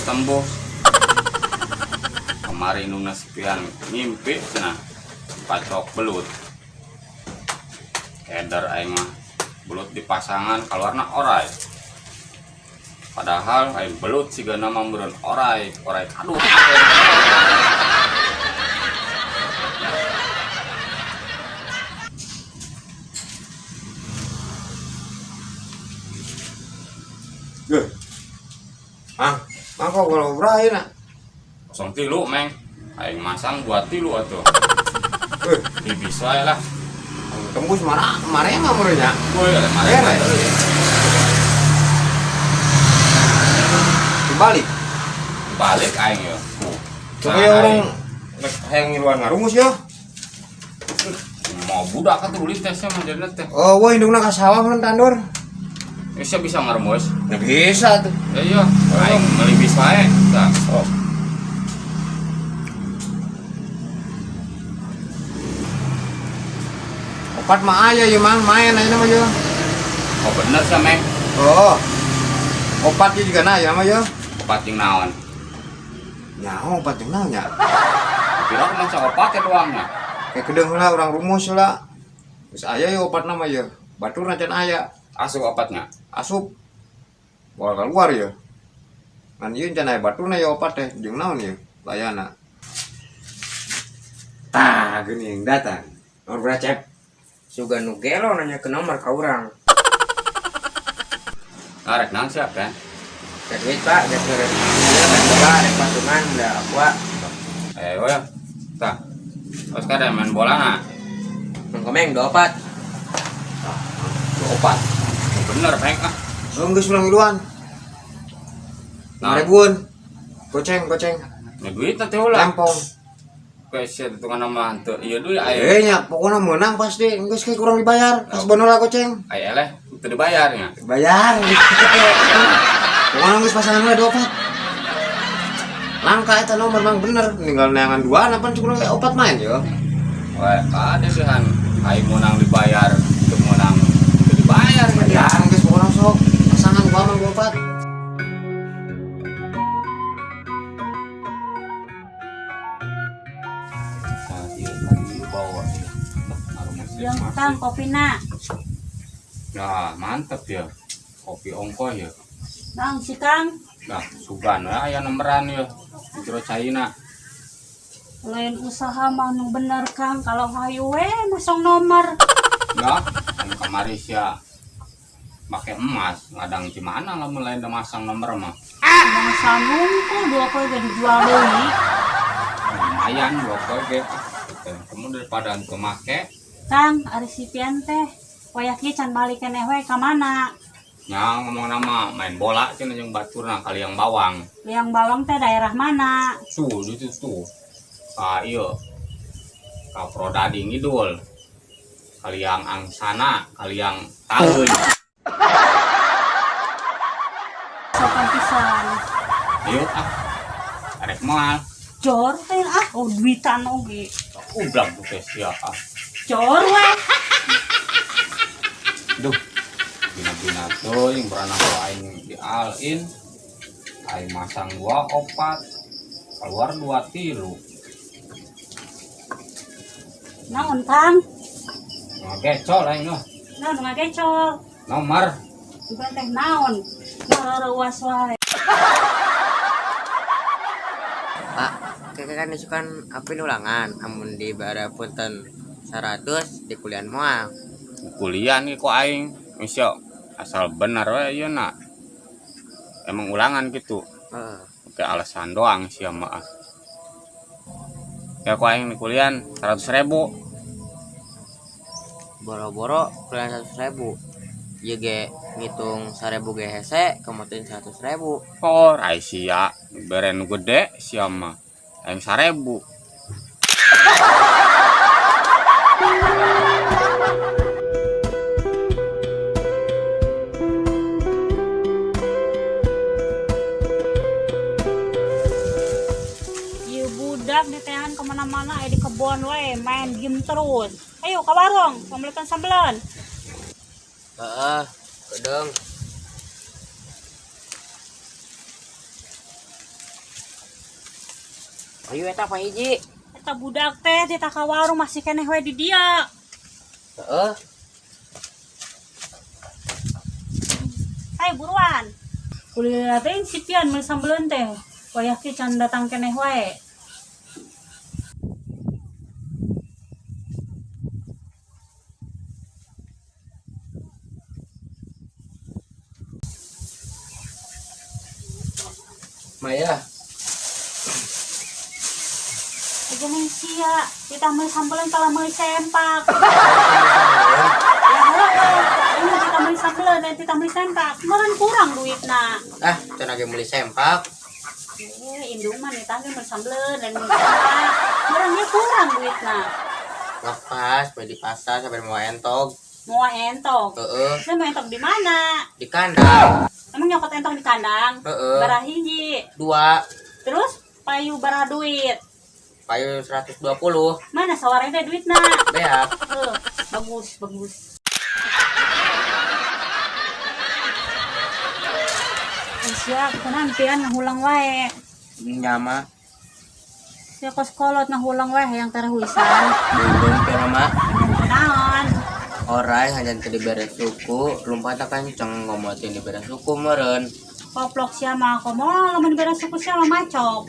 tembus. Kemarin nuna sepian ngimpi cenah pacok belut. Keder aing mah belut dipasangan keluarna orai. Padahal aing belut siga nama meureun orai kadut. Geh. Mangko kalau berakhir nak. 03 meng. Aing masang buat 3 atuh. Bibis wae lah. Tembus mana? Kemarin mah meureunnya. Boy, mare. Dibalik. Balik aing yo. Coba ya orang hayang ngiluan ngarumus ya. Mau budak atuh ulin tesnya mah jadinya teh. Oh, wah indungna ka sawah mun tandur. Bisa ngaremos. Nah bisa tuh. Ya iya, aing melibis wae. Tah. Oh. Opat mah aya ieu mang main aja mah ya. Oh bener sih meng. Oh. Opat ieu juga na ya mah ya. Opat jeung naon? Nyaho opat jeung naon nya? Kira mah sa opat ya doangnya. Kayak kedeung heula urang rumus heula. Geus aya ya opatna mah ya. Baturna can aya. Asup opatnya. Asup. Bawa keluar ya. Ngan ieu can aya baturna ya opat teh jeung naon ya? Layana. Tah geuning datang. Nomor beracep. Suga nu gelo nanya ke nomor ka urang. Ngarek naon siap kan? Ke duit Pak, geus ngeureun. Main bola rek patungan da aqua. Ayo ya. Tah. Terus kada main bola na. Mun komeng 24. Opat. Bener meng ah. Geus urang ngiluan. Nah, Ribuan. Goceng. nya duit teh ulah. Lempong. Kayak sia tutukan nama henteu ieu deui aya. Nya pokoknya menang pasti. Geus kayak kurang dibayar. Pas bonola goceng. Aya eleh teu dibayarnya. Bayar. Pokoknya geus pasangan we 24. Langka eta nomor mang bener. Ninggal neangan 2 napan cukup opat main yo. Wah, ada sih kan. Aing menang dibayar, teu menang teu dibayar. Ya, geus pokoknya sok pasangan gua mang 24. Yang tang kopina. Nah, mantep ya. Kopi ongko ya. Bang si Kang, Nah, sugan we aya nomoran ya. Dikira China. lain usaha mah nu bener Kang, kalau hayu we masang nomor. Ya, kan kamari sia make emas, ngadang di mana lamun lain da masang nomor mah. Bang sanggung kok 2 kali gak dijual deui. Lumayan dua ge. Kamu daripada untuk make Kang, ari si Pian teh hoyak ieu can balik keneh we ka mana? nya ngomong nama main bola cenah jeung baturna kali yang bawang. Liang Bawang teh daerah mana? Tuh, itu tuh. Ieu. Ka Prodadi Ngidul. Kaliang Angsana, kaliang Taeun. Sopan pisan. Ayo arek moal. Jor teh duitan oge. Udah teh sia Jor we. Duh. Bina-bina tuh yang beranah kalau aing dialin. Aing masang 2 opat. Keluar 2 tilu. Naon Kang? Ngagecol aing mah. Naon ngagecol? Nomor Juga teh naon? Ngareuwas wae. Pak, kan isukan apin ulangan amun di bara punten 100 di kuliah moal. kuliah nih kok aing misyo asal benar we ieu na. Emang ulangan gitu. Heeh. Oke alasan doang sih mah. Ya kok aing di kuliah 100.000. Boro-boro kuliah 100.000. Ieu ge ngitung 1.000 ge hese kemudian 100.000. Oh, rai sia beren gede sia mah. Aing 1.000. Budak di tehan kemana-mana di kebun we main game terus. Ayo ke warung pembelikan sambelan. Heeh, kedeng. Ayo eta apa hiji? Eta budak teh di ka warung masih keneh we di dia. Heeh. Ayo buruan. Kuliah teh si pian meuli sambeleun teh. Wayah ki can datang keneh wae. Maya, Aja nih sia, kita meuli sambeleun kalau meuli sempak. Ini kita meuli sambeleun dan kita meuli sempak. Meureun kurang duitna. ah cenah ge meuli sempak. Indung mah nita ge meuli sambeleun dan meuli sempak. Meureun ge kurang duitna. Lepas bae di pasar sampai mau entog. Mau entong. Heeh, Saya mau entong di mana? di kandang. Emang nyokot entong di kandang? Heeh. Barah hiji. 2 Terus payu barah duit. payu 120. Mana sawareh teh duitna? Beak. Bagus, bagus. Siap, kunaon pian ngahulang wae. Nyama. Sia kos kolot ngahulang wae yang terahuisan. Belum kira mah. Naon? Orai hanya tadi beres suku, lumpat kenceng ngomotin di beres suku meren. Koplok sia mah komo lamun beres suku sia mah macok.